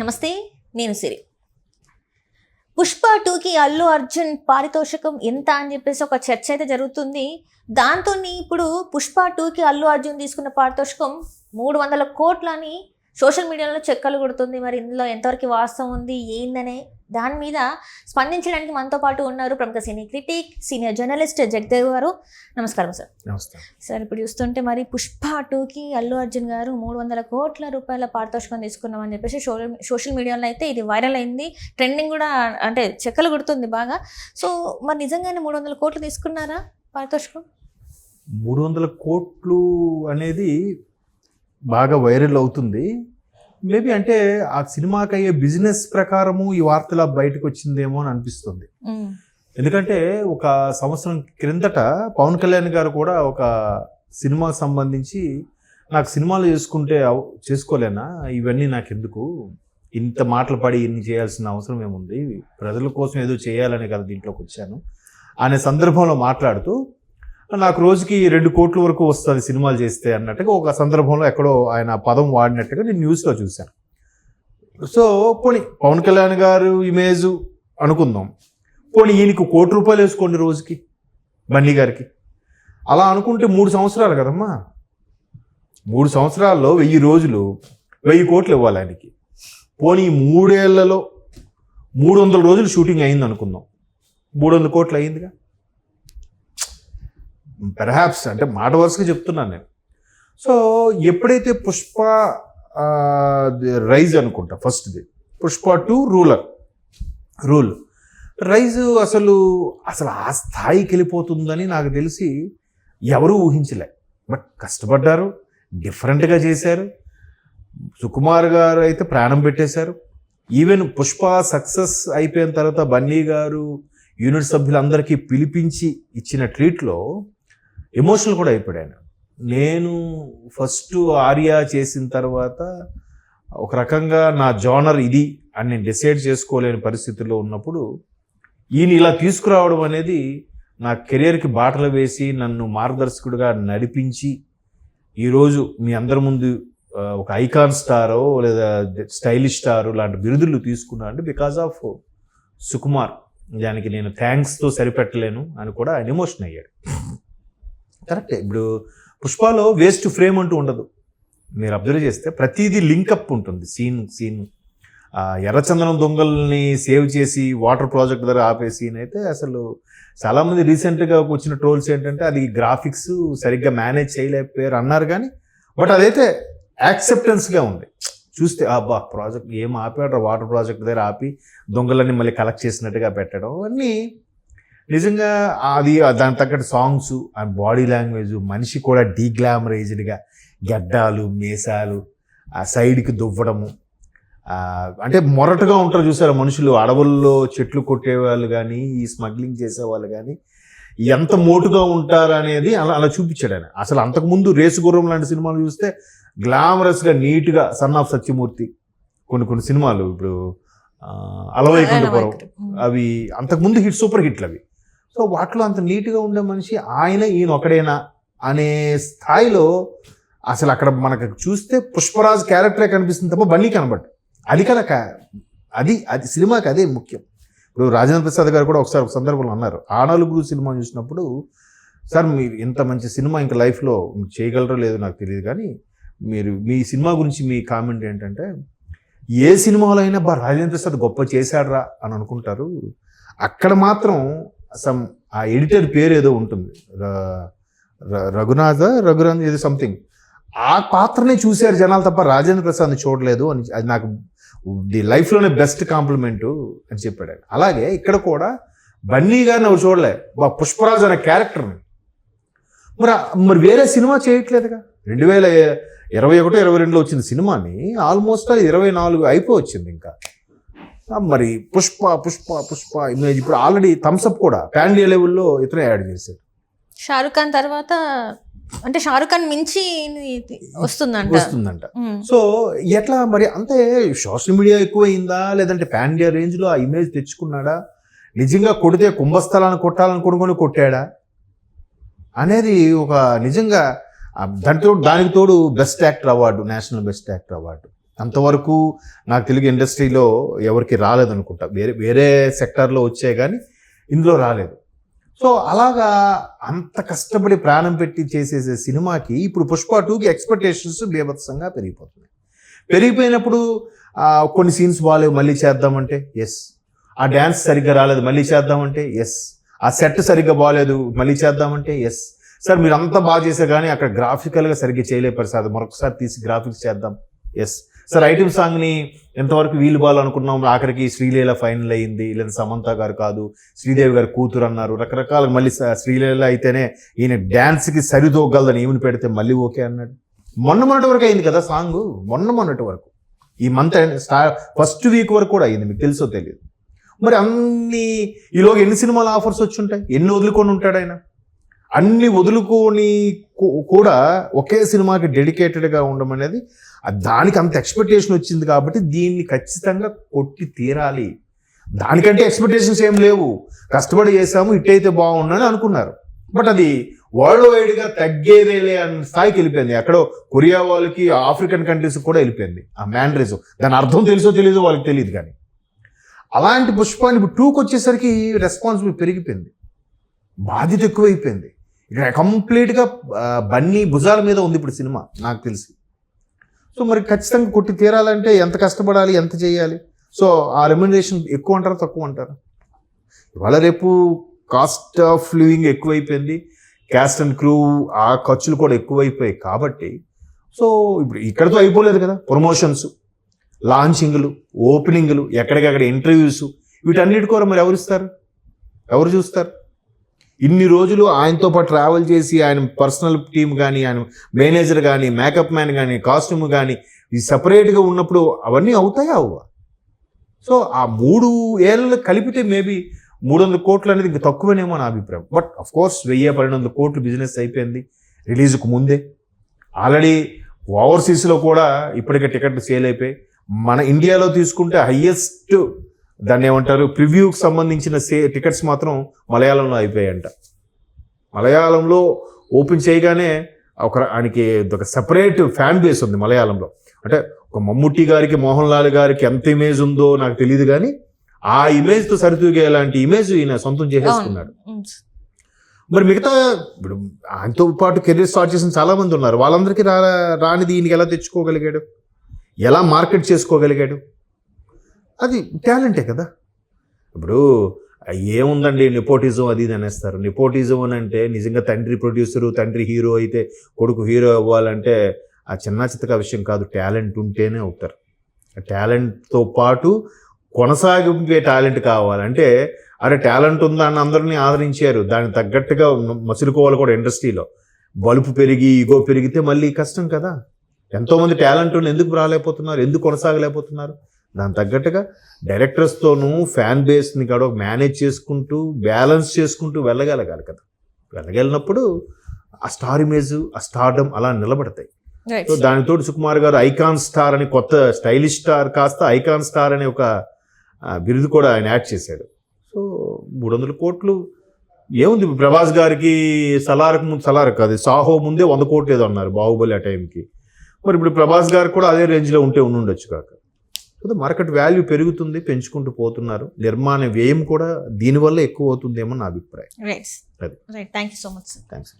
నమస్తే, నేను సిరి. పుష్ప 2కి అల్లు అర్జున్ పారితోషికం ఎంత అని చెప్పేసి ఒక చర్చ అయితే జరుగుతుంది. దాంతో ఇప్పుడు పుష్ప 2కి అల్లు అర్జున్ తీసుకున్న పారితోషికం 300 కోట్లని సోషల్ మీడియాలో చెక్కలు కొడుతుంది. మరి ఇందులో ఎంతవరకు వాస్తవం ఉంది ఏందనే దాని మీద స్పందించడానికి మనతో పాటు ఉన్నారు ప్రముఖ సినీ క్రిటిక్, సీనియర్ జర్నలిస్ట్ జగదేవ్ గారు. నమస్కారం సార్. నమస్తే సార్. ఇప్పుడు చూస్తుంటే మరి పుష్ప 2కి అల్లు అర్జున్ గారు 300 కోట్ల రూపాయల పారితోషికం తీసుకున్నామని చెప్పేసి సోషల్ మీడియాలో అయితే ఇది వైరల్ అయింది. ట్రెండింగ్ కూడా అంటే చెక్కలు కొడుతుంది బాగా. సో మరి నిజంగానే 300 కోట్లు తీసుకున్నారా పారితోషికం? 300 కోట్లు అనేది బాగా వైరల్ అవుతుంది. మేబీ అంటే ఆ సినిమాకి అయ్యే బిజినెస్ ప్రకారము ఈ వార్తలా బయటకు వచ్చిందేమో అని అనిపిస్తుంది. ఎందుకంటే ఒక సంవత్సరం క్రిందట పవన్ కళ్యాణ్ గారు కూడా ఒక సినిమాకి సంబంధించి నాకు సినిమాలు చేసుకోలేనా, ఇవన్నీ నాకు ఎందుకు, ఇంత మాటలు పడి ఇన్ని చేయాల్సిన అవసరం ఏముంది, ప్రజల కోసం ఏదో చేయాలనే కదా దీంట్లోకి వచ్చాను అనే సందర్భంలో మాట్లాడుతూ నాకు రోజుకి 2 కోట్ల వరకు వస్తుంది సినిమాలు చేస్తే అన్నట్టుగా ఒక సందర్భంలో ఎక్కడో ఆయన పదం వాడినట్టుగా నేను న్యూస్లో చూశాను. సో పోనీ పవన్ కళ్యాణ్ గారు ఇమేజ్ అనుకుందాం, పోనీ ఈయనకి 1 కోటి రూపాయలు వేసుకోండి రోజుకి బన్నీ గారికి, అలా అనుకుంటే 3 సంవత్సరాలు కదమ్మా. 3 సంవత్సరాల్లో 1000 రోజులు 1000 కోట్లు ఇవ్వాలి ఆయనకి. పోనీ 3 ఏళ్లలో 300 రోజులు షూటింగ్ అయింది అనుకుందాం, 300 కోట్లు అయిందిగా. పెర్హాప్స్ అంటే మాట వరుసగా చెప్తున్నాను నేను. సో ఎప్పుడైతే పుష్ప రైజ్ అనుకుంటా ఫస్ట్ది, పుష్ప 2 రూల్ రైజ్ అసలు ఆ స్థాయికి వెళ్ళిపోతుందని నాకు తెలిసి ఎవరూ ఊహించలే. బట్ కష్టపడ్డారు, డిఫరెంట్గా చేశారు. సుకుమార్ గారు అయితే ప్రాణం పెట్టేశారు. ఈవెన్ పుష్ప సక్సెస్ అయిపోయిన తర్వాత బన్నీ గారు యూనిట్ సభ్యులందరికీ పిలిపించి ఇచ్చిన ట్రీట్లో ఎమోషనల్ కూడా అయిపోయాను. నేను ఫస్ట్ ఆర్యా చేసిన తర్వాత ఒక రకంగా నా జానర్ ఇది అని నేను డిసైడ్ చేసుకోలేని పరిస్థితుల్లో ఉన్నప్పుడు ఈయన ఇలా తీసుకురావడం అనేది నా కెరియర్కి బాటలు వేసి నన్ను మార్గదర్శకుడిగా నడిపించి ఈరోజు మీ అందరి ముందు ఒక ఐకాన్ స్టారో లేదా స్టైలిష్ స్టారో లాంటి బిరుదులు తీసుకున్నా అంటే బికాజ్ ఆఫ్ సుకుమార్. దానికి నేను థ్యాంక్స్తో సరిపెట్టలేను అని కూడా ఆయన ఎమోషన్ అయ్యాడు. కరెక్టే. ఇప్పుడు పుష్పలో వేస్ట్ ఫ్రేమ్ అంటూ ఉండదు. మీరు అబ్జర్వ్ చేస్తే ప్రతిదీ లింకప్ ఉంటుంది. సీన్ ఎర్రచందనం దొంగల్ని సేవ్ చేసి వాటర్ ప్రాజెక్ట్ దగ్గర ఆపే సీన్ అయితే అసలు చాలామంది రీసెంట్గా వచ్చిన ట్రోల్స్ ఏంటంటే అది గ్రాఫిక్స్ సరిగ్గా మేనేజ్ చేయలేకపోయారు అన్నారు. కానీ బట్ అదైతే యాక్సెప్టెన్స్గా ఉంది. చూస్తే అబ్బా ప్రాజెక్ట్ ఏం ఆపాడు, వాటర్ ప్రాజెక్ట్ దగ్గర ఆపి దొంగలన్నీ మళ్ళీ కలెక్ట్ చేసినట్టుగా పెట్టడం అన్నీ నిజంగా అది దానికి తగ్గట్టు సాంగ్స్, ఆ బాడీ లాంగ్వేజ్, మనిషి కూడా డీగ్లామరైజ్డ్గా గడ్డాలు మీసాలు ఆ సైడ్కి దువ్వడము, అంటే మొరటుగా ఉంటారు చూసారు మనుషులు. అడవుల్లో చెట్లు కొట్టేవాళ్ళు కానీ ఈ స్మగ్లింగ్ చేసేవాళ్ళు కానీ ఎంత మోటుగా ఉంటారు అనేది అలా చూపించాడు ఆయన. అసలు అంతకుముందు రేసు గుర్రం లాంటి సినిమాలు చూస్తే గ్లామరస్గా నీట్గా సన్ ఆఫ్ సత్యమూర్తి కొన్ని సినిమాలు, ఇప్పుడు అలవైకుంఠపురం, అవి అంతకుముందు సూపర్ హిట్లు అవి. సో వాటిలో అంత నీట్గా ఉండే మనిషి ఈయన ఒకడేనా అనే స్థాయిలో అసలు అక్కడ మనకు చూస్తే పుష్పరాజ్ క్యారెక్టరే కనిపిస్తుంది తప్ప బన్నీ కనబడ్డు. అది కనుక అది సినిమాకి అదే ముఖ్యం. ఇప్పుడు రాజేంద్ర ప్రసాద్ గారు కూడా ఒకసారి ఒక సందర్భంలో అన్నారు, ఆనలుగురు సినిమా చూసినప్పుడు, సార్ మీరు ఇంత మంచి సినిమా ఇంకా లైఫ్లో చేయగలరో లేదో నాకు తెలియదు, కానీ మీరు మీ సినిమా గురించి మీ కామెంట్ ఏంటంటే, ఏ సినిమాలో అయినా రాజేంద్ర ప్రసాద్ గొప్ప చేశాడ్రా అని అనుకుంటారు, అక్కడ మాత్రం ఆ ఎడిటర్ పేరు ఏదో ఉంటుంది, రఘురాజ్ ఏదో సంథింగ్, ఆ పాత్రనే చూశారు జనాలు తప్ప రాజేంద్ర ప్రసాద్ని చూడలేదు అని. అది నాకు ది లైఫ్లోనే బెస్ట్ కాంప్లిమెంటు అని చెప్పాడు. అలాగే ఇక్కడ కూడా బన్నీ గారిని ఎవరు చూడలే, పుష్పరాజ్ అనే క్యారెక్టర్ని. మరి వేరే సినిమా చేయట్లేదుగా. 2021-22లో వచ్చిన సినిమాని ఆల్మోస్ట్ 24 అయిపోయి వచ్చింది ఇంకా. మరి పుష్ప ఇమేజ్ ఇప్పుడు ఆల్రెడీ థమ్స్అప్ కూడా పాన్ ఇండియా లెవెల్లో ఇతనే యాడ్ చేశాడు. షారుఖ్ ఖాన్ తర్వాత అంటే షారుఖ్ ఖాన్ మించి వస్తుందంట. సో ఎట్లా మరి అంతే సోషల్ మీడియా ఎక్కువైందా, లేదంటే పాన్ ఇండియా రేంజ్లో ఆ ఇమేజ్ తెచ్చుకున్నాడా, నిజంగా కొడితే కుంభస్థలాన్ని కొట్టాలని కొట్టాడా అనేది ఒక నిజంగా దానికి తోడు best actor award, national best actor award అంతవరకు నాకు తెలుగు ఇండస్ట్రీలో ఎవరికి రాలేదనుకుంటా, వేరే వేరే సెక్టార్లో వచ్చాయి కానీ ఇందులో రాలేదు. సో అలాగా అంత కష్టపడి ప్రాణం పెట్టి చేసేసే సినిమాకి ఇప్పుడు పుష్ప 2కి ఎక్స్పెక్టేషన్స్ బీభత్సంగా పెరిగిపోయినప్పుడు కొన్ని సీన్స్ బాగాలేవు మళ్ళీ చేద్దామంటే ఎస్, ఆ డ్యాన్స్ సరిగ్గా రాలేదు మళ్ళీ చేద్దామంటే ఎస్, ఆ సెట్ సరిగ్గా బాగాలేదు మళ్ళీ చేద్దామంటే ఎస్. సార్ మీరు అంతా బాగా చేశారు కానీ అక్కడ గ్రాఫికల్గా సరిగ్గా చేయలేపారు సార్, మరొకసారి తీసి గ్రాఫిక్స్ చేద్దాం ఎస్. సార్ ఐటమ్ సాంగ్ని ఎంతవరకు వీలు బాగాలనుకున్నాం, ఆఖరికి శ్రీలీల ఫైనల్ అయ్యింది, లేదా సమంత గారు కాదు శ్రీదేవి గారు కూతురు అన్నారు, రకరకాల మళ్ళీ శ్రీలీల అయితేనే ఈయన డ్యాన్స్కి సరిదోగలదని ఈవెన్ పెడితే మళ్ళీ ఓకే అన్నాడు. మొన్నటి వరకు అయింది కదా సాంగ్, మొన్నటి వరకు, ఈ మంత్ ఫస్ట్ వీక్ వరకు కూడా అయింది, మీకు తెలుసో తెలియదు. మరి అన్ని ఈలోగా ఎన్ని సినిమాల ఆఫర్స్ వచ్చి ఉంటాయి, ఎన్ని వదులుకొని ఉంటాడు ఆయన, అన్ని వదులుకొని కూడా ఒకే సినిమాకి డెడికేటెడ్గా ఉండడం అనేది దానికి అంత ఎక్స్పెక్టేషన్ వచ్చింది కాబట్టి దీన్ని ఖచ్చితంగా కొట్టి తీరాలి. దానికంటే ఎక్స్పెక్టేషన్స్ ఏం లేవు, కష్టపడి చేసాము ఇట్టయితే బాగుండని అనుకున్నారు. బట్ అది వరల్డ్ వైడ్గా తగ్గేదేలే అన్న స్థాయికి వెళ్ళిపోయింది. ఎక్కడో కొరియా వాళ్ళకి ఆఫ్రికన్ కంట్రీస్ కూడా వెళ్ళిపోయింది ఆ మ్యాండ్రేజ్. దాని అర్థం తెలుసో తెలీదో వాళ్ళకి తెలియదు. కానీ అలాంటి పుష్పాన్ని ఇప్పుడు 2కి వచ్చేసరికి రెస్పాన్సిబిలిటీ పెరిగిపోయింది, బాధ్యత ఎక్కువైపోయింది. ఇక్కడ కంప్లీట్గా బన్నీ భుజాల మీద ఉంది ఇప్పుడు సినిమా నాకు తెలిసి. సో మరి ఖచ్చితంగా కొట్టి తీరాలంటే ఎంత కష్టపడాలి, ఎంత చేయాలి? సో ఆ రెమ్యునరేషన్ ఎక్కువ అంటారా తక్కువ అంటారా? ఇవాళ రేపు కాస్ట్ ఆఫ్ లివింగ్ ఎక్కువైపోయింది, క్యాస్ట్ అండ్ క్రూ ఆ ఖర్చులు కూడా ఎక్కువైపోయాయి కాబట్టి సో ఇప్పుడు ఇక్కడతో అయిపోలేదు కదా, ప్రమోషన్స్, లాంచింగ్లు, ఓపెనింగ్లు, ఎక్కడికక్కడ ఇంటర్వ్యూస్, వీటన్నిటి కూడా మరి ఎవరిస్తారు, ఎవరు చూస్తారు? ఇన్ని రోజులు ఆయనతో పాటు ట్రావెల్ చేసి ఆయన పర్సనల్ టీం కానీ, ఆయన మేనేజర్ కానీ, మేకప్ మ్యాన్ కానీ, కాస్ట్యూమ్ కానీ ఈ సపరేట్గా ఉన్నప్పుడు అవన్నీ అవుతాయా అవ్వ? సో ఆ 3 ఏళ్ళు కలిపితే మేబీ 300 కోట్లు అనేది ఇంకా తక్కువనేమో నా అభిప్రాయం. బట్ అఫ్ కోర్స్ 1000-1200 కోట్లు బిజినెస్ అయిపోయింది రిలీజ్కు ముందే. ఆల్రెడీ ఓవర్సీస్లో కూడా ఇప్పటికే టికెట్లు సేల్ అయిపోయి, మన ఇండియాలో తీసుకుంటే హయ్యెస్ట్ దాన్ని ఏమంటారు ప్రివ్యూకి సంబంధించిన టికెట్స్ మాత్రం మలయాళంలో అయిపోయాయంట. మలయాళంలో ఓపెన్ చేయగానే ఆయనకి ఒక సెపరేట్ ఫ్యాన్ బేస్ ఉంది మలయాళంలో. అంటే ఒక మమ్ముట్టి గారికి, మోహన్ లాల్ గారికి ఎంత ఇమేజ్ ఉందో నాకు తెలియదు కానీ ఆ ఇమేజ్తో సరితూగే లాంటి ఇమేజ్ ఈయన సొంతం చేసేసుకున్నాడు. మరి మిగతా ఇప్పుడు ఆయనతో పాటు కెరీర్ స్టార్ట్ చేసిన చాలా మంది ఉన్నారు, వాళ్ళందరికీ రానిది ఈయనకి ఎలా తెచ్చుకోగలిగాడు, ఎలా మార్కెట్ చేసుకోగలిగాడు? అది టాలెంటే కదా. ఇప్పుడు ఏముందండి నెపోటిజం అది ఇది అనేస్తారు. నెపోటిజం అని అంటే నిజంగా తండ్రి ప్రొడ్యూసరు, తండ్రి హీరో అయితే కొడుకు హీరో అవ్వాలంటే ఆ చిన్న చిత్తక విషయం కాదు, టాలెంట్ ఉంటేనే అవుతారు. టాలెంట్తో పాటు కొనసాగింపే టాలెంట్ కావాలంటే అరే టాలెంట్ ఉందా అని అందరినీ ఆదరించారు, దానికి తగ్గట్టుగా మసులుకోవాలి కూడా ఇండస్ట్రీలో. బలుపు పెరిగి ఈగో పెరిగితే మళ్ళీ కష్టం కదా. ఎంతోమంది టాలెంట్ ఉన్న ఎందుకు రాలేకపోతున్నారు, ఎందుకు కొనసాగలేకపోతున్నారు? దానికి తగ్గట్టుగా డైరెక్టర్స్తోనూ ఫ్యాన్ బేస్ని కూడా మేనేజ్ చేసుకుంటూ బ్యాలెన్స్ చేసుకుంటూ వెళ్ళగలగాలి కదా. వెళ్ళగలిగినప్పుడు ఆ స్టార్ ఇమేజ్, ఆ స్టార్డమ్ అలా నిలబడతాయి. సో దానితో సుకుమార్ గారు ఐకాన్ స్టార్ అని, కొత్త స్టైలిష్ స్టార్ కాస్త ఐకాన్ స్టార్ అనే ఒక బిరుదు కూడా ఆయన యాడ్ చేశాడు. సో 300 కోట్లు ఏముంది, ప్రభాస్ గారికి సలార్ కాదు సాహో ముందే 100 కోట్లు ఏదో అన్నారు బాహుబలి ఆ టైంకి. మరి ఇప్పుడు ప్రభాస్ గారు కూడా అదే రేంజ్లో ఉండుండొచ్చు కాక. సో మార్కెట్ వాల్యూ పెరుగుతుంది, పెంచుకుంటూ పోతున్నారు. నిర్మాణ వ్యయం కూడా దీనివల్ల ఎక్కువ అవుతుందేమో నా అభిప్రాయం. Right, thank you so much. Thanks.